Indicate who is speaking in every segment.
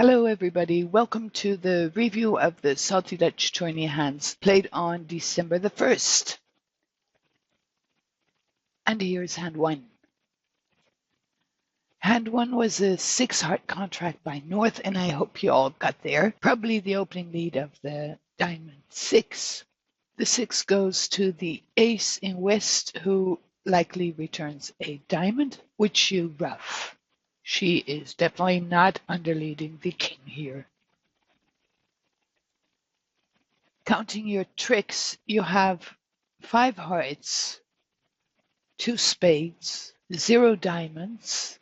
Speaker 1: Hello everybody, welcome to the review of the Salty Dutch Tourney hands played on December the 1st. And here's hand 1. Hand 1 was a 6-heart contract by North, and I hope you all got there. Probably the opening lead of the Diamond 6. The 6 goes to the Ace in West, who likely returns a diamond, which you ruff. She is definitely not underleading the King here. Counting your tricks, you have 5 hearts, 2 spades, 0 diamonds,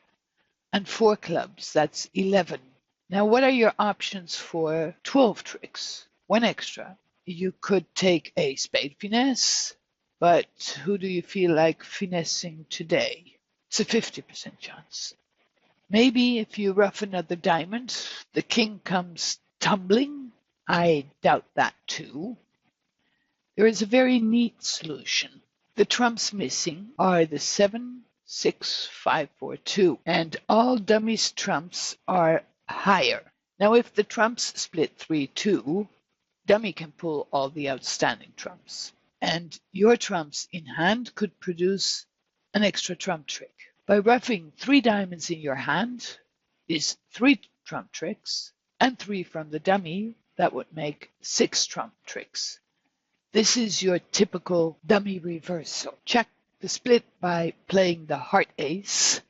Speaker 1: and 4 clubs. That's 11. Now, what are your options for 12 tricks? 1 extra. You could take a spade finesse, but who do you feel like finessing today? It's a 50% chance. Maybe if you ruff another diamond, the King comes tumbling. I doubt that too. There is a very neat solution. The trumps missing are the 7, 6, 5, 4, 2, and all dummies trumps are higher. Now if the trumps split 3, 2, dummy can pull all the outstanding trumps. And your trumps in hand could produce an extra trump trick. By ruffing 3 diamonds in your hand is 3 trump tricks, and 3 from the dummy. That would make 6 trump tricks. This is your typical dummy reversal. Check the split by playing the heart ace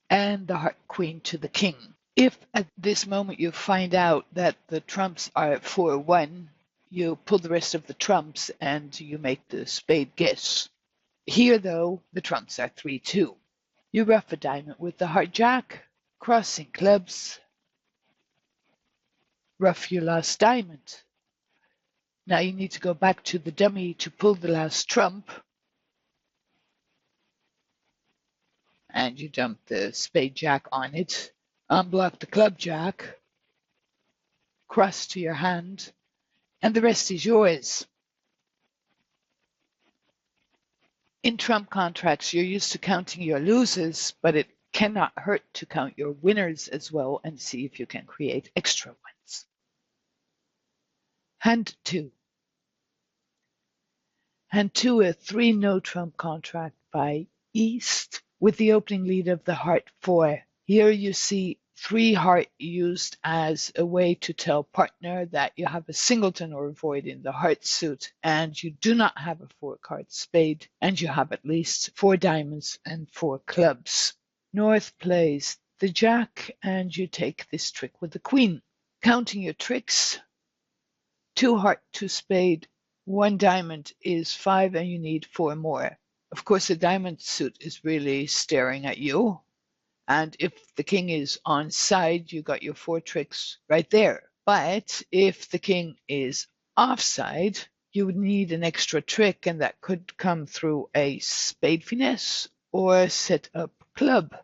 Speaker 1: and the heart queen to the king. If at this moment you find out that the trumps are 4-1, you pull the rest of the trumps and you make the spade guess. Here, though, the trumps are 3-2. You ruff a diamond with the heart jack, crossing clubs, ruff your last diamond. Now you need to go back to the dummy to pull the last trump. And you dump the spade jack on it, unblock the club jack, cross to your hand, and the rest is yours. In trump contracts, you're used to counting your losers, but it cannot hurt to count your winners as well and see if you can create extra ones. Hand 2. Hand 2, a 3 no trump contract by East with the opening lead of the heart 4. Here you see 3 heart used as a way to tell partner that you have a singleton or a void in the heart suit and you do not have a 4-card spade and you have at least 4 diamonds and 4 clubs. North plays the jack and you take this trick with the queen. Counting your tricks, 2 heart, 2 spade, 1 diamond is 5 and you need 4 more. Of course, the diamond suit is really staring at you. And if the king is on side, you got your 4 tricks right there. But if the king is offside, you would need an extra trick, and that could come through a spade finesse or set up club.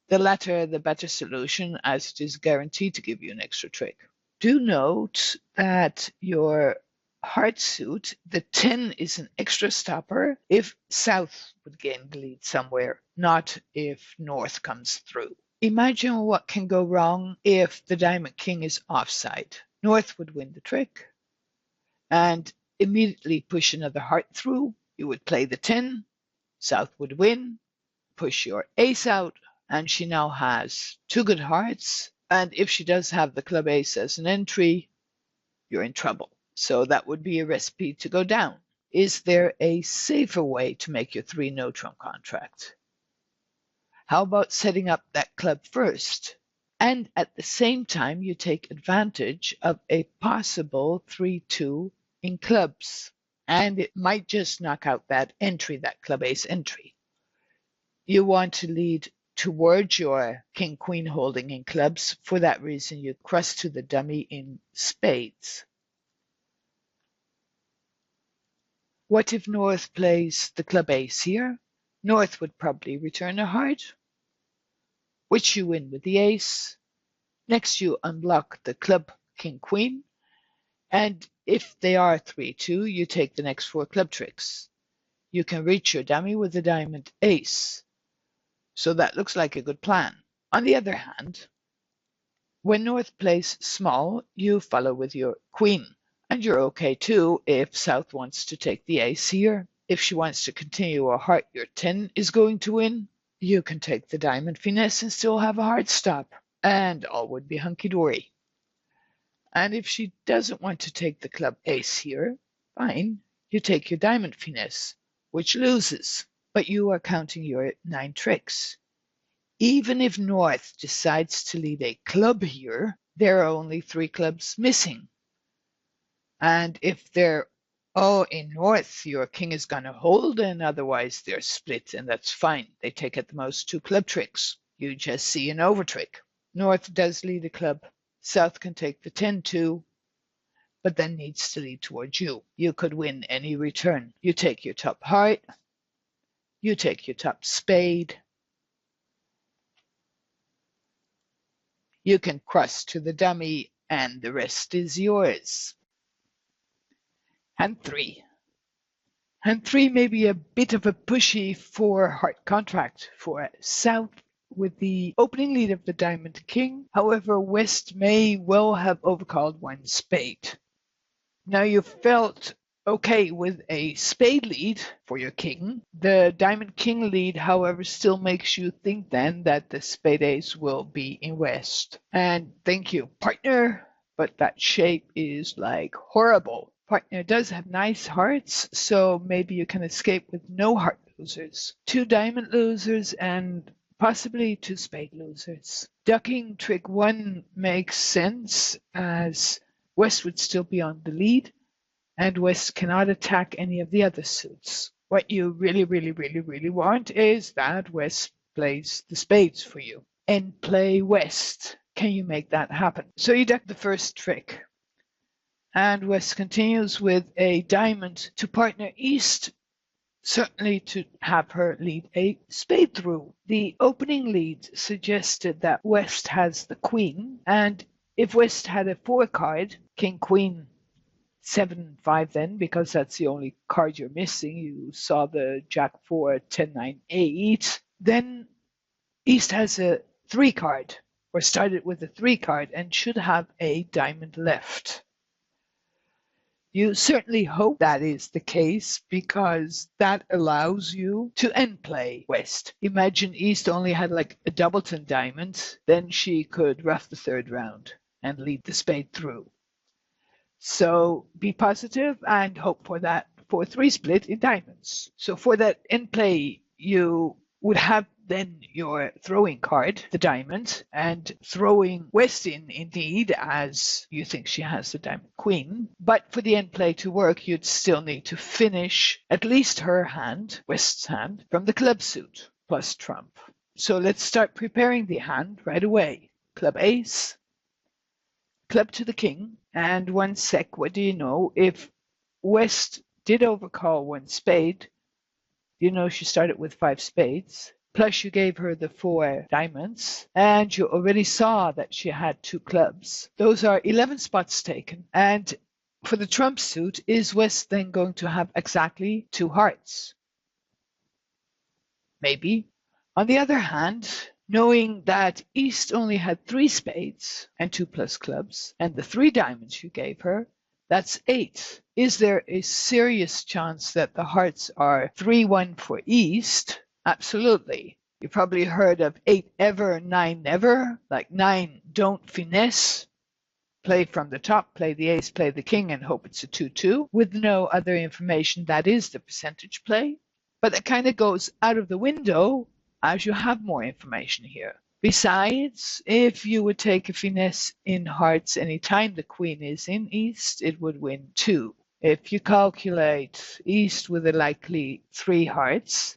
Speaker 1: The latter, the better solution, as it is guaranteed to give you an extra trick. Do note that your heart suit, the 10 is an extra stopper if South would gain the lead somewhere, not if North comes through. Imagine what can go wrong if the Diamond King is offside. North would win the trick and immediately push another heart through. You would play the 10, South would win, push your ace out, and she now has 2 good hearts. And if she does have the club ace as an entry, you're in trouble. So that would be a recipe to go down. Is there a safer way to make your 3 no trump contract? How about setting up that club first? And at the same time, you take advantage of a possible 3-2 in clubs. And it might just knock out that entry, that club ace entry. You want to lead towards your king-queen holding in clubs. For that reason, you cross to the dummy in spades. What if North plays the club ace here? North would probably return a heart, which you win with the ace. Next you unblock the club king-queen, and if they are 3-2, you take the next 4 club tricks. You can reach your dummy with the diamond ace. So that looks like a good plan. On the other hand, when North plays small, you follow with your queen. And you're okay too if South wants to take the ace here. If she wants to continue a heart your 10 is going to win, you can take the diamond finesse and still have a hard stop. And all would be hunky-dory. And if she doesn't want to take the club ace here, fine, you take your diamond finesse, which loses. But you are counting your 9 tricks. Even if North decides to lead a club here, there are only 3 clubs missing. And if they're all in North, your king is going to hold, and otherwise they're split, and that's fine. They take at the most 2 club tricks. You just see an over trick. North does lead a club. South can take the 10 too, but then needs to lead towards you. You could win any return. You take your top heart. You take your top spade. You can cross to the dummy, and the rest is yours. Hand 3. Hand 3 may be a bit of a pushy for heart contract for South with the opening lead of the diamond king. However, West may well have overcalled 1 spade. Now you felt okay with a spade lead for your king. The diamond king lead, however, still makes you think then that the spade ace will be in West. And thank you, partner, but that shape is like horrible. Partner does have nice hearts, so maybe you can escape with no heart losers. 2 diamond losers and possibly 2 spade losers. Ducking trick 1 makes sense as West would still be on the lead, and West cannot attack any of the other suits. What you really want is that West plays the spades for you. And play West. Can you make that happen? So you duck the first trick. And West continues with a diamond to partner East, certainly to have her lead a spade through. The opening lead suggested that West has the queen, and if West had a 4 card, king, queen, 7, 5 then, because that's the only card you're missing. You saw the jack 4, 10, 9, 8. Then East has a 3 card, or started with a 3 card, and should have a diamond left. You certainly hope that is the case because that allows you to end play West. Imagine East only had like a doubleton diamond, then she could rough the 3rd round and lead the spade through. So be positive and hope for that 4-3 split in diamonds. So for that end play, you would have then your throwing card, the diamond, and throwing West in indeed as you think she has the diamond queen. But for the end play to work, you'd still need to finish at least her hand, West's hand, from the club suit plus trump. So let's start preparing the hand right away. Club ace, club to the king, and 1 sec, what do you know? If West did overcall 1 spade, you know she started with 5 spades, plus you gave her the 4 diamonds, and you already saw that she had 2 clubs. Those are 11 spots taken, and for the trump suit, is West then going to have exactly 2 hearts? Maybe. On the other hand, knowing that East only had 3 spades and 2 plus clubs, and the 3 diamonds you gave her, that's 8. Is there a serious chance that the hearts are 3-1 for East? Absolutely. You probably heard of 8 ever, 9 never, like 9 don't finesse. Play from the top, play the ace, play the king, and hope it's a 2-2 with no other information. That is the percentage play. But that kind of goes out of the window as you have more information here. Besides, if you would take a finesse in hearts anytime the queen is in East, it would win 2. If you calculate East with a likely 3 hearts,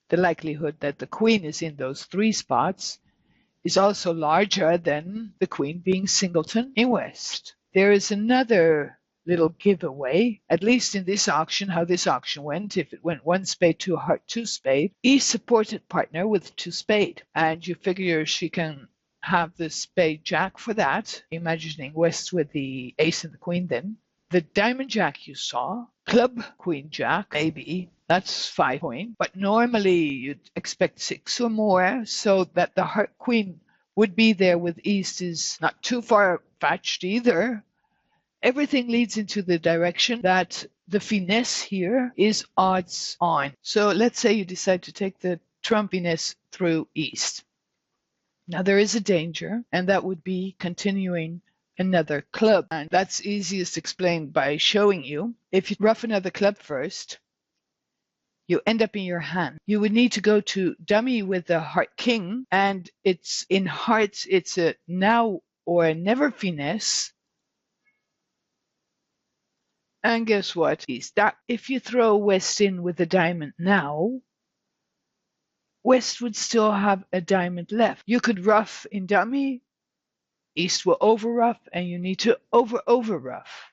Speaker 1: the likelihood that the queen is in those 3 spots is also larger than the queen being singleton in West. There is another little giveaway, at least in this auction, how this auction went. If it went 1 spade, 2 heart, 2 spade, East supported partner with 2 spade, and you figure she can have the spade jack for that, imagining West with the ace and the queen then. The diamond jack you saw, club queen jack, maybe, that's 5 point, but normally you'd expect 6 or more, so that the heart queen would be there with East is not too far-fetched either. Everything leads into the direction that the finesse here is odds on. So let's say you decide to take the trump finesse through East. Now there is a danger, and that would be continuing another club. And that's easiest explained by showing you. If you ruff another club first, you end up in your hand. You would need to go to dummy with the heart king, and it's in hearts, it's a now or a never finesse. And guess what? That if you throw West in with a diamond now, West would still have a diamond left. You could ruff in dummy, East will over rough, and you need to over rough.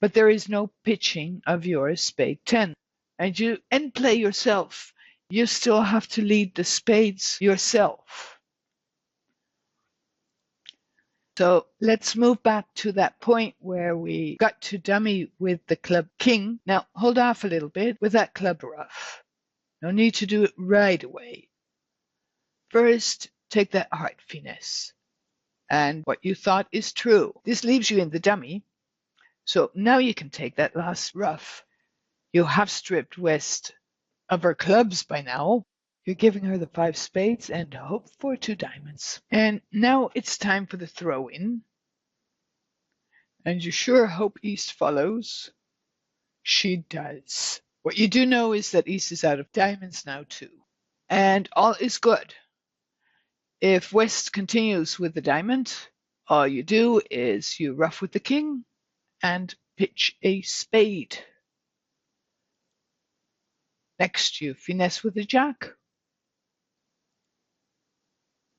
Speaker 1: But there is no pitching of your spade 10. And you end play yourself. You still have to lead the spades yourself. So let's move back to that point where we got to dummy with the club king. Now hold off a little bit with that club ruff. No need to do it right away. First, take that heart finesse. And what you thought is true. This leaves you in the dummy. So now you can take that last ruff. You have stripped West of her clubs by now. You're giving her the 5 spades and hope for 2 diamonds. And now it's time for the throw-in. And you sure hope East follows. She does. What you do know is that East is out of diamonds now too. And all is good. If West continues with the diamond, all you do is you ruff with the king and pitch a spade. Next, you finesse with the jack.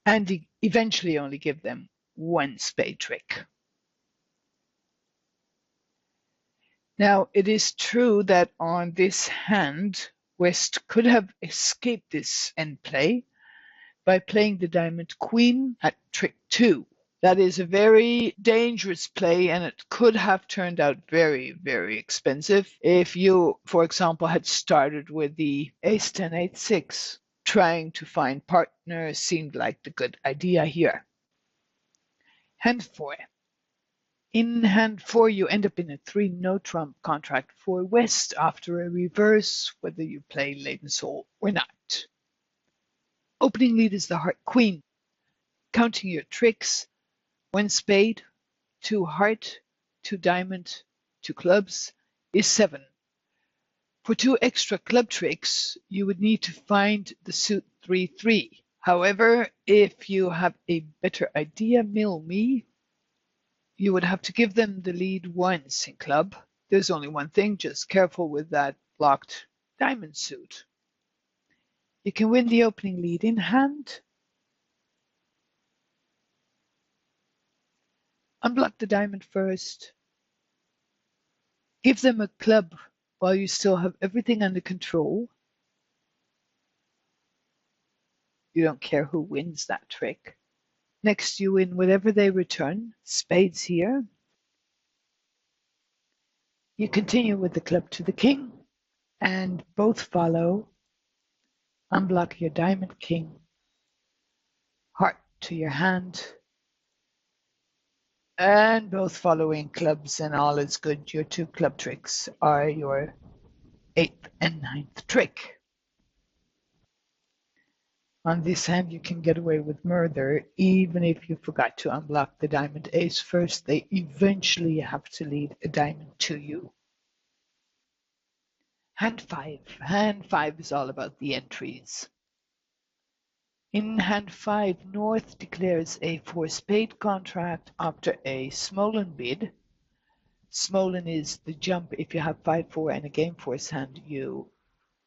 Speaker 1: And eventually only give them 1 spade trick. Now, it is true that on this hand, West could have escaped this end play by playing the diamond queen at trick 2. That is a very dangerous play, and it could have turned out very, very expensive if you, for example, had started with the ace 10, 8, 6. Trying to find partner seemed like the good idea here. Hand 4. In hand 4, you end up in a 3 no trump contract for West after a reverse, whether you play Laden Soul or not. Opening lead is the heart queen. Counting your tricks, 1 spade, 2 heart, 2 diamond, 2 clubs is 7. For 2 extra club tricks, you would need to find the suit 3-3. However, if you have a better idea, mill me, you would have to give them the lead once in club. There's only one thing, just careful with that blocked diamond suit. You can win the opening lead in hand. Unblock the diamond first. Give them a club while you still have everything under control. You don't care who wins that trick. Next, you win whatever they return. Spades here. You continue with the club to the king, and both follow. Unblock your diamond king. Heart to your hand. And both following clubs, and all is good. Your 2 club tricks are your 8th and 9th trick. On this hand, you can get away with murder, even if you forgot to unblock the diamond ace first. They eventually have to lead a diamond to you. Hand 5. Hand 5 is all about the entries. In hand 5, North declares a 4 spade contract after a Smolin bid. Smolin is the jump. If you have 5-4 and a game force hand, you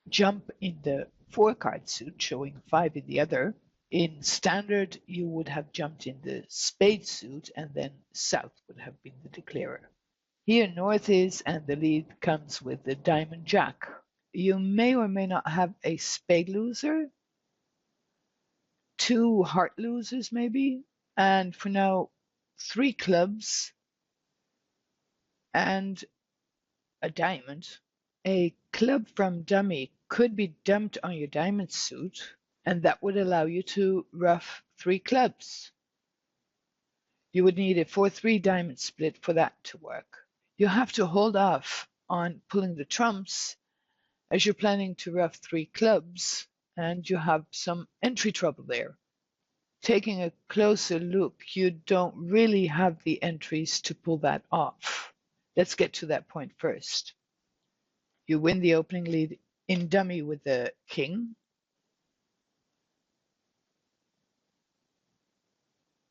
Speaker 1: jump in the 4 card suit, showing 5 in the other. In standard, you would have jumped in the spade suit, and then South would have been the declarer. Here North is, and the lead comes with the diamond jack. You may or may not have a spade loser, 2 heart losers maybe, and for now 3 clubs and a diamond. A club from dummy could be dumped on your diamond suit, and that would allow you to ruff 3 clubs. You would need a 4-3 diamond split for that to work. You have to hold off on pulling the trumps as you're planning to ruff 3 clubs and you have some entry trouble there. Taking a closer look, you don't really have the entries to pull that off. Let's get to that point first. You win the opening lead in dummy with the king,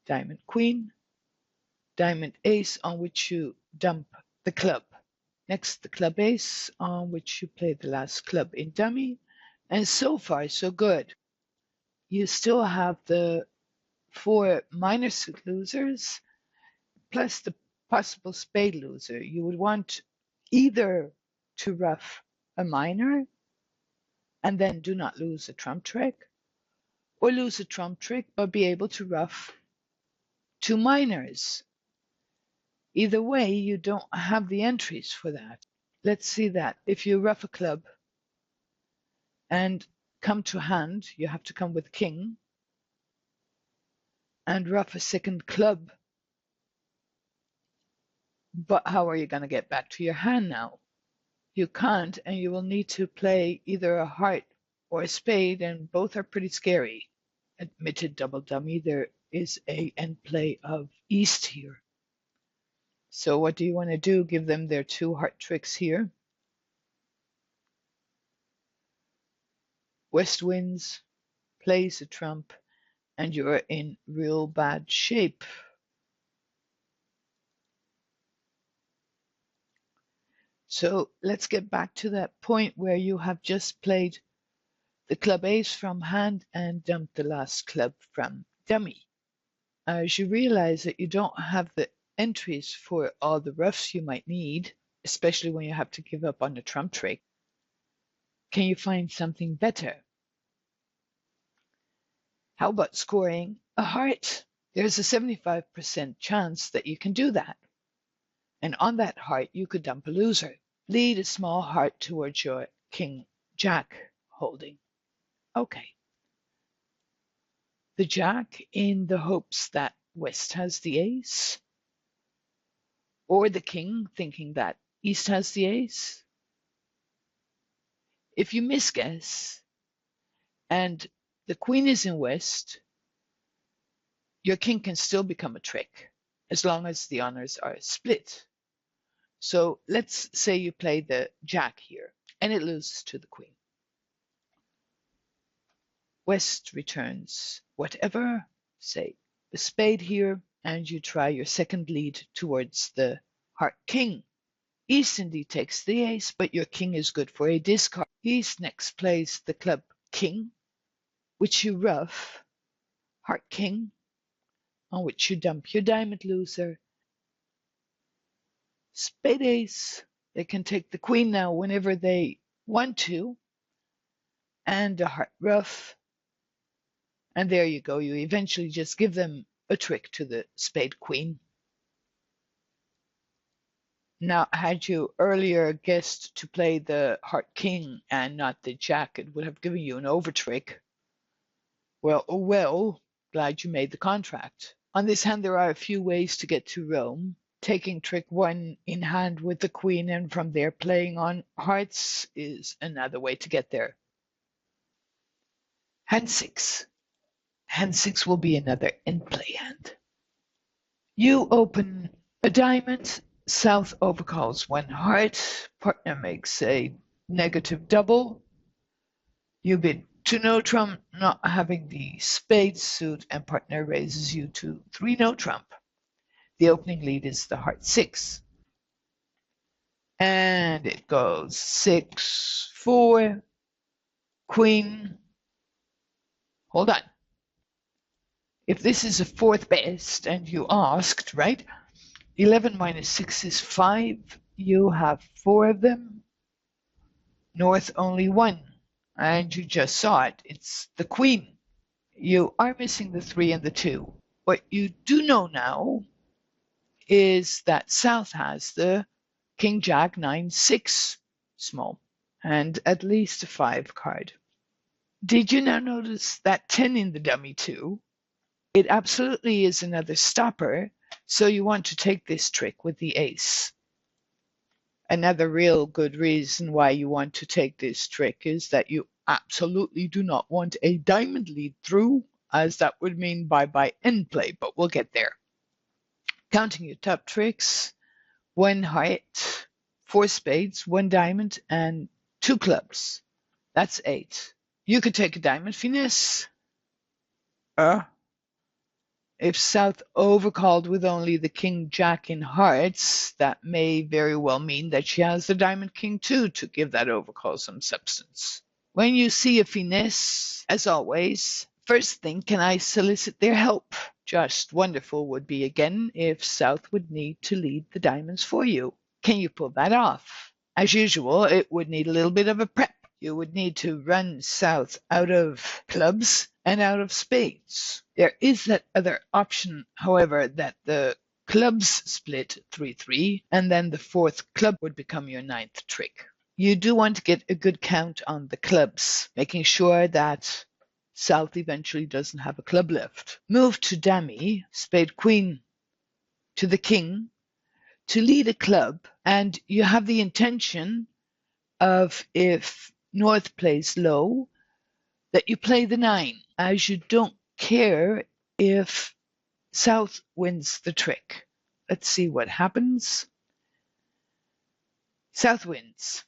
Speaker 1: diamond queen, diamond ace on which you dump the club. Next, the club ace on which you play the last club in dummy. And so far, so good. You still have the 4 minor suit losers plus the possible spade loser. You would want either to ruff a minor and then do not lose a trump trick, or lose a trump trick but be able to ruff 2 minors. Either way, you don't have the entries for that. Let's see that. If you ruff a club and come to hand, you have to come with king and ruff a second club. But how are you going to get back to your hand now? You can't, and you will need to play either a heart or a spade, and both are pretty scary. Admitted double dummy, there is a end play of east here. So what do you want to do? Give them their 2 heart tricks here. West wins, plays a trump, and you're in real bad shape. So let's get back to that point where you have just played the club ace from hand and dumped the last club from dummy. As you realize that you don't have the entries for all the roughs you might need, especially when you have to give up on the trump trick, can you find something better? How about scoring a heart? There's a 75% chance that you can do that. And on that heart, you could dump a loser. Lead a small heart towards your king jack holding. Okay. The jack in the hopes that West has the ace, or the king thinking that East has the ace. If you misguess and the queen is in West, your king can still become a trick as long as the honors are split. So let's say you play the jack here and it loses to the queen. West returns whatever, say the spade here, and you try your second lead towards the heart king. East indeed takes the ace, but your king is good for a discard. East next plays the club king, which you ruff, heart king, on which you dump your diamond loser. Spade ace, they can take the queen now whenever they want to, and a heart ruff. And there you go, you eventually just give them a trick to the spade queen. Now, had you earlier guessed to play the heart king and not the jack, it would have given you an over trick. Well, oh well, glad you made the contract. On this hand, there are a few ways to get to Rome. Taking trick 1 in hand with the queen and from there playing on hearts is another way to get there. Hand 6. Hand 6 will be another end play hand. You open a diamond, south overcalls 1 heart, partner makes a negative double. You bid to no trump, not having the spade suit, and partner raises you to 3 no trump. The opening lead is the heart 6. And it goes 6, 4, queen. Hold on. If this is a 4th best and you asked, right? 11 minus 6 is 5. You have 4 of them. North only 1. And you just saw it. It's the queen. You are missing the 3 and the 2. What you do know now is that South has the King Jack 9 6 small and at least a 5 card. Did you now notice that 10 in the dummy too? It absolutely is another stopper, So you want to take this trick with the ace. Another real good reason why you want to take this trick is that you absolutely do not want a diamond lead through, as that would mean bye-bye end play, but we'll get there. Counting your top tricks, 1 heart, 4 spades, 1 diamond, and 2 clubs. That's 8. You could take a diamond finesse. If South overcalled with only the king jack in hearts, that may very well mean that she has the diamond king too to give that overcall some substance. When you see a finesse, as always, first thing, can I solicit their help? Just wonderful would be again if South would need to lead the diamonds for you. Can you pull that off? As usual, it would need a little bit of a prep. You would need to run South out of clubs and out of spades. There is that other option, however, that the clubs split 3-3, and then the 4th club would become your 9th trick. You do want to get a good count on the clubs, making sure that South eventually doesn't have a club left. Move to dummy, spade queen to the king to lead a club, and you have the intention of, if North plays low, that you play the 9, as you don't care if South wins the trick. Let's see what happens. South wins.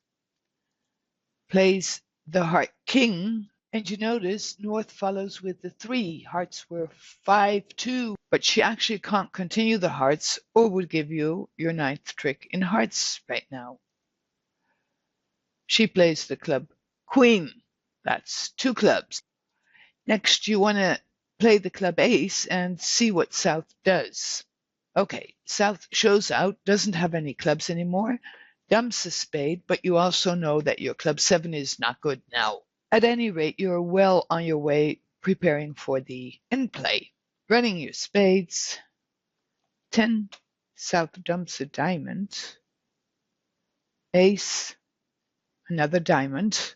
Speaker 1: Plays the heart king, and you notice North follows with the 3. Hearts were 5-2, but she actually can't continue the hearts or would give you your 9th trick in hearts right now. She plays the club queen. That's 2 clubs. Next, you want to play the club ace and see what South does. Okay, South shows out, doesn't have any clubs anymore, dumps a spade, but you also know that your club 7 is not good now. At any rate, you're well on your way preparing for the end play. Running your spades, 10, South dumps a diamond, ace, another diamond,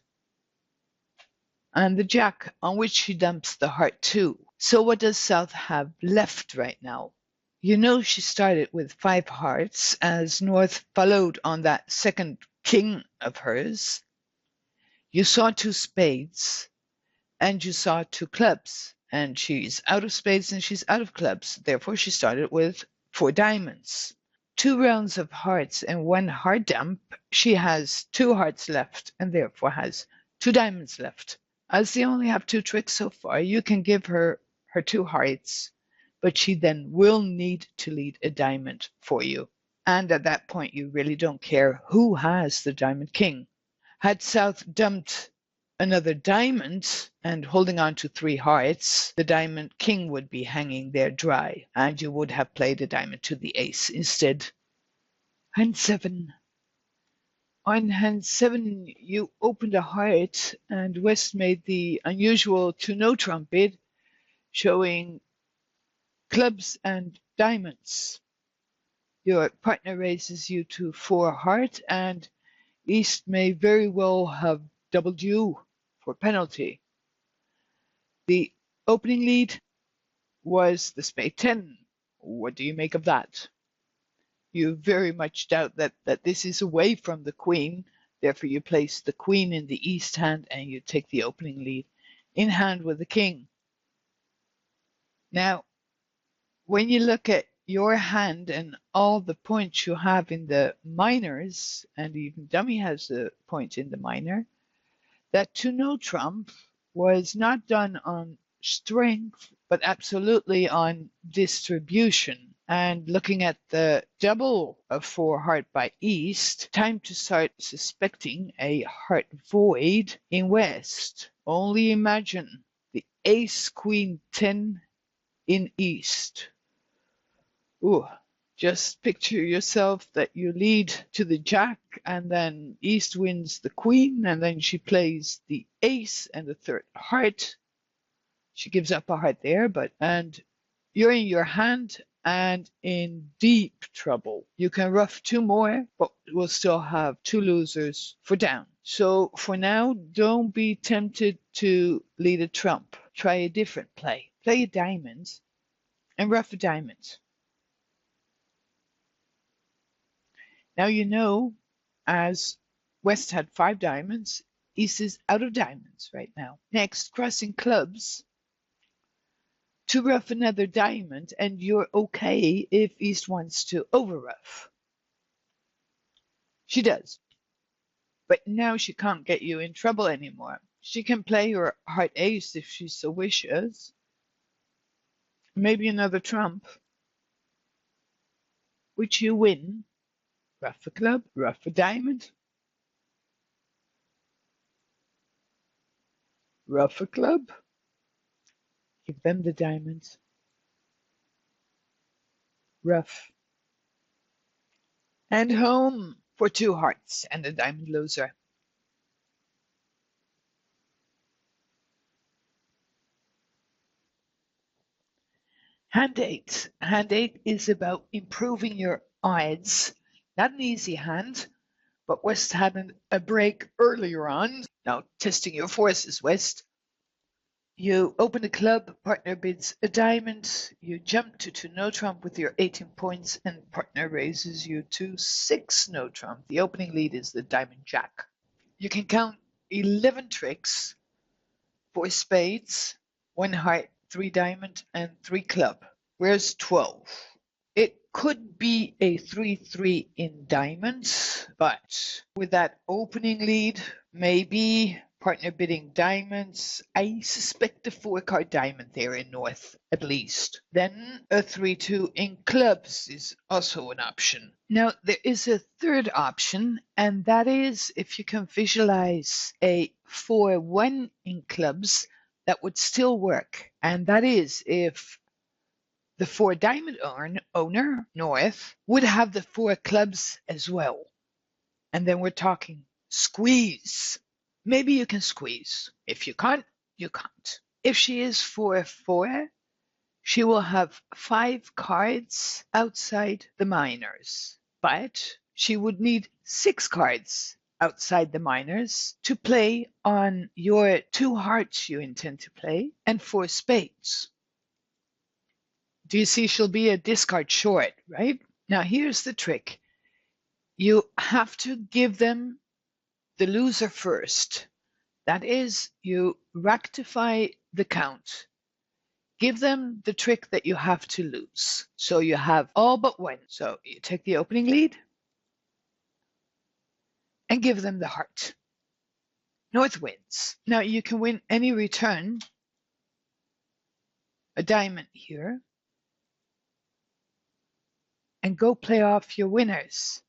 Speaker 1: and the jack, on which she dumps the heart 2. So what does South have left right now? You know she started with 5 hearts, as North followed on that second king of hers. You saw 2 spades, and you saw 2 clubs, and she's out of spades and she's out of clubs. Therefore, she started with 4 diamonds. 2 rounds of hearts and 1 heart dump. She has 2 hearts left and therefore has 2 diamonds left. As they only have 2 tricks so far, you can give her her 2 hearts, but she then will need to lead a diamond for you. And at that point, you really don't care who has the diamond king. Had South dumped another diamond and holding on to 3 hearts, the diamond king would be hanging there dry, and you would have played a diamond to the ace instead. Hand 7. On hand 7, you opened a heart, and West made the unusual to-no trump bid, showing clubs and diamonds. Your partner raises you to 4 heart, and East may very well have doubled you for penalty. The opening lead was the spade 10. What do you make of that? You very much doubt that this is away from the queen, therefore you place the queen in the east hand and you take the opening lead in hand with the king. Now, when you look at your hand and all the points you have in the minors, and even dummy has a point in the minor, that to-no trump was not done on strength, but absolutely on distribution. And looking at the double of 4 heart by East, time to start suspecting a heart void in West. Only imagine the ace queen 10 in East. Ooh, just picture yourself that you lead to the jack and then East wins the queen and then she plays the ace and the 3rd heart. She gives up a heart there, and you're in your hand and in deep trouble. You can ruff 2 more, but we'll still have 2 losers for down. So for now, don't be tempted to lead a trump. Try a different play. Play a diamond and ruff a diamond. Now you know, as West had 5 diamonds, East is out of diamonds right now. Next, crossing clubs to rough another diamond, and you're okay if East wants to over rough. She does. But now she can't get you in trouble anymore. She can play your heart ace if she so wishes. Maybe another trump, which you win. Rough a club, rough a diamond. Rough a club. Give them the diamonds. Rough. And home for 2 hearts and a diamond loser. Hand 8. Hand 8 is about improving your odds. Not an easy hand, but West had a break earlier on. Now testing your forces, West. You open a club, partner bids a diamond, you jump to 2 no trump with your 18 points, and partner raises you to 6 no trump. The opening lead is the diamond jack. You can count 11 tricks, 4 spades, 1 heart, 3 diamond, and 3 club. Where's 12? It could be a 3-3 in diamonds, but with that opening lead, maybe partner bidding diamonds. I suspect a 4-card diamond there in North, at least. Then a 3-2 in clubs is also an option. Now, there is a third option, and that is if you can visualize a 4-1 in clubs, that would still work. And that is if the 4 diamond owner, North, would have the 4 clubs as well. And then we're talking squeeze. Maybe you can squeeze. If you can't, you can't. If she is 4-4, she will have 5 cards outside the minors. But she would need 6 cards outside the minors to play on your 2 hearts you intend to play and 4 spades. Do you see she'll be a discard short, right? Now here's the trick. You have to give them the loser first. That is, you rectify the count. Give them the trick that you have to lose. So you have all but 1. So you take the opening lead and give them the heart. North wins. Now you can win any return. A diamond here. And go play off your winners.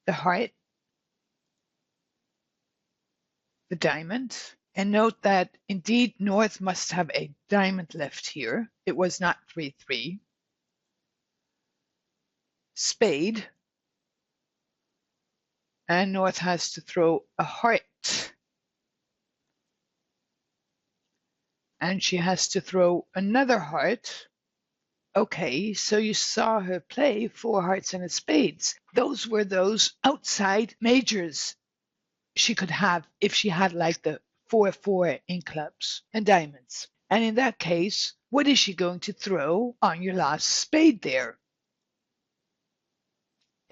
Speaker 1: The heart, the diamond, and note that indeed North must have a diamond left here. It was not 3-3. Spade, and North has to throw a heart. And she has to throw another heart. Okay, so you saw her play 4 hearts and a spades. Those were those outside majors she could have if she had like the 4-4 in clubs and diamonds. And in that case, what is she going to throw on your last spade there?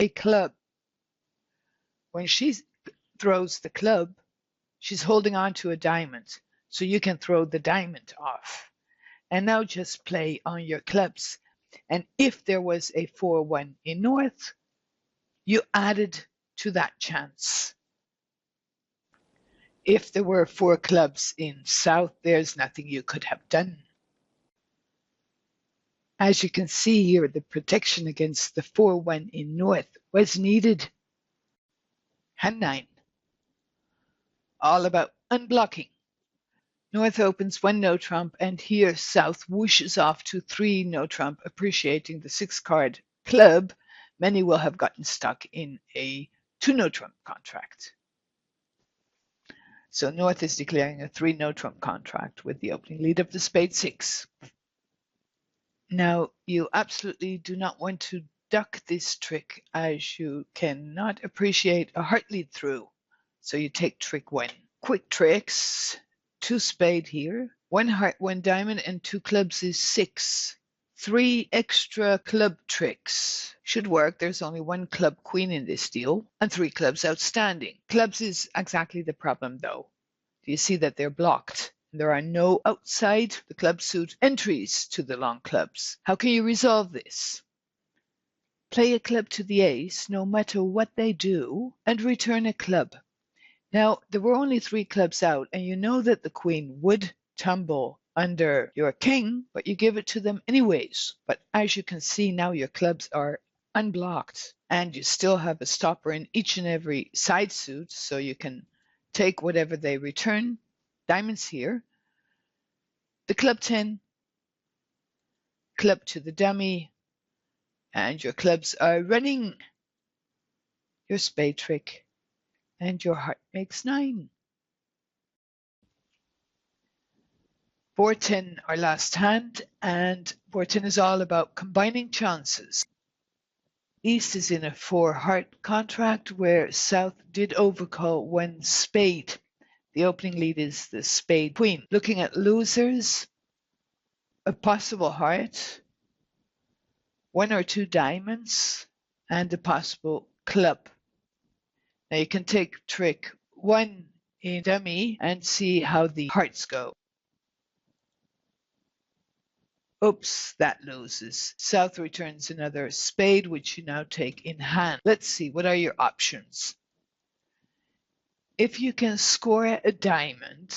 Speaker 1: A club. When she throws the club, she's holding on to a diamond. So you can throw the diamond off. And now just play on your clubs. And if there was a 4-1 in North, you added to that chance. If there were 4 clubs in South, there's nothing you could have done. As you can see here, the protection against the 4-1 in North was needed. Hand 9. All about unblocking. North opens 1 no trump, and here South whooshes off to 3 no trump, appreciating the 6-card club. Many will have gotten stuck in a 2 no trump contract. So North is declaring a 3 no trump contract with the opening lead of the spade 6. Now, you absolutely do not want to duck this trick, as you cannot appreciate a heart lead through. So you take trick 1. Quick tricks. 2 spade here. 1 heart, 1 diamond, and 2 clubs is 6. 3 extra club tricks. Should work. There's only 1 club queen in this deal and 3 clubs outstanding. Clubs is exactly the problem though. Do you see that they're blocked? There are no outside the club suit entries to the long clubs. How can you resolve this? Play a club to the ace, no matter what they do, and return a club. Now, there were only 3 clubs out, and you know that the queen would tumble under your king, but you give it to them anyways. But as you can see now, your clubs are unblocked, and you still have a stopper in each and every side suit, so you can take whatever they return. Diamonds here. The club 10, club to the dummy, and your clubs are running. Your spade trick, and your heart makes 9. Board 10, our last hand, and board 10 is all about combining chances. East is in a 4 heart contract where South did overcall when spade. The opening lead is the spade queen. Looking at losers, a possible heart, 1 or 2 diamonds, and a possible club. Now you can take trick 1 in dummy and see how the hearts go. Oops, that loses. South returns another spade, which you now take in hand. Let's see, what are your options? If you can score a diamond,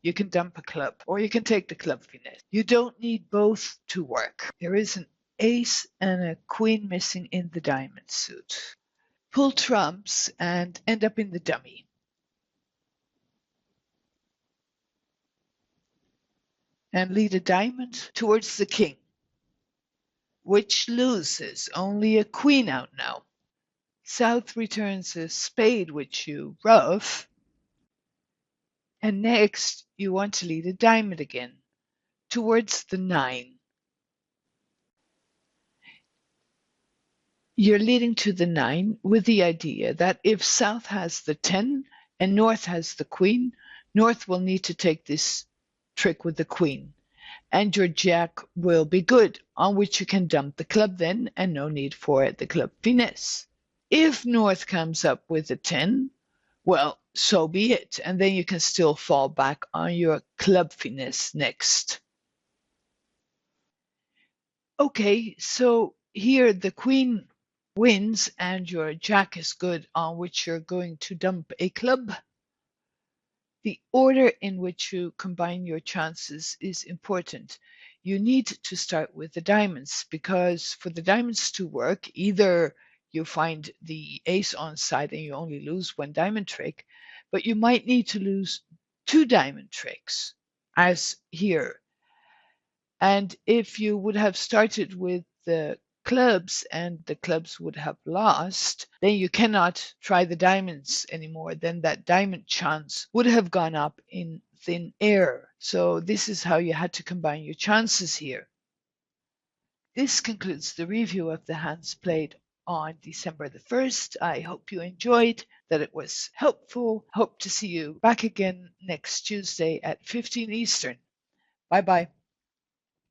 Speaker 1: you can dump a club, or you can take the club finesse. You don't need both to work. There is an ace and a queen missing in the diamond suit. Pull trumps and end up in the dummy. And lead a diamond towards the king, which loses. Only a queen out now. South returns a spade, which you ruff. And next, you want to lead a diamond again towards the 9. You're leading to the 9 with the idea that if South has the 10 and North has the queen, North will need to take this trick with the queen. And your jack will be good, on which you can dump the club then, and no need for the club finesse. If North comes up with a 10, well, so be it, and then you can still fall back on your club finesse next. Okay, so here the queen wins and your jack is good, on which you're going to dump a club. The order in which you combine your chances is important. You need to start with the diamonds, because for the diamonds to work, either you find the ace on side and you only lose 1 diamond trick, but you might need to lose 2 diamond tricks, as here. And if you would have started with the clubs and the clubs would have lost, then you cannot try the diamonds anymore. Then that diamond chance would have gone up in thin air. So this is how you had to combine your chances here. This concludes the review of the hands played on December the 1st. I hope you enjoyed, that it was helpful. Hope to see you back again next Tuesday at 15 Eastern. Bye-bye.